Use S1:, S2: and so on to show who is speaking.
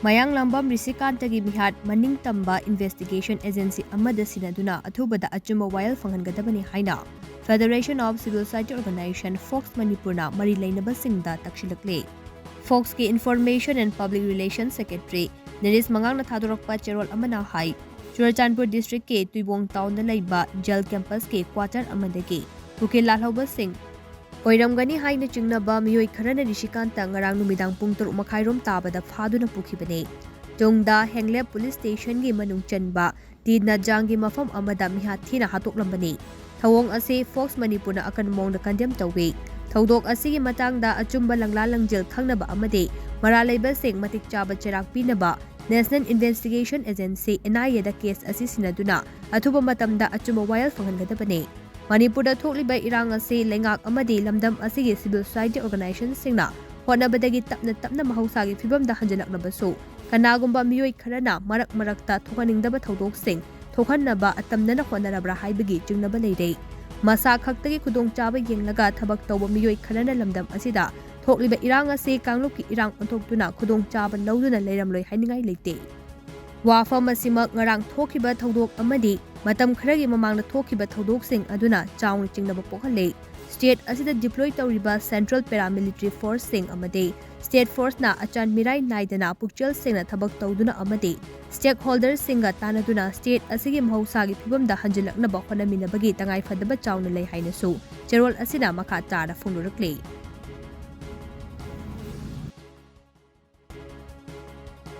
S1: Mayang lambam Rishikanta gi mihat maning tamba investigation agency amada sinaduna athubada achuma wayal fanghangadabani haina Federation of Civil Society Organization Focs Manipurna mari lainaba singda takshilakle. Focs ki Information and Public Relations Secretary Neris Mangangna thadorakpa cherol amana hai Churachandpur District ke Tuibong Town da laiba Jail Campus ke quarter amadagi Bukit Lalhoba Singh Oiramgani haina chingnaba miyoi kharana Rishikanta ngarang numidang pung 3:30 tabada phaduna pukhibane tungda Henglep Police Station gi manung chanba Tidna Jangi mafam amada mihathina hatoklambani thawong ase Focs Manipurna akan mongda condemn tawwe Thodok asigi matangda achumba langlalangjel khangnaba amade maralaiba sing matik chaba cherak pinaba National Investigation Agency NIA da case asi sinaduna athuba matamda achumba wayal fanghangadabane Manipurda thokliba irang ase lengak amade lamdam asigi civil society organization singna honabadagi tapna mahausa gi fibamda hanjalaknabasu kanagumba miyoi kharana marakta thokaningdaba thodok sing thokhannaba atamnana honarabra haibagi jingnaba leire Masa khaktagi khudong chaba yenglaga thabak tawba miyoi kharana lamdam asida thokliba irang ase kanglupki irang onthokduna khudong chaba lawduna leiramloi hainingai leite Wafam asimak ngarang thokiba thodok amadi matam kharagi mamangna thokiba thodok sing aduna chawng chingnaba pokhale state asida deploy tawriba Central Paramilitary Force sing amade State Force na achan mirai naidana pukchel singna thabak tawduna amade stakeholders singa tanaduna state asigi mahausa gi phibamda hanjilaknaba honaminabagi tangai fadaba chawna lei hainasu cherol asina makha tara phungrurakle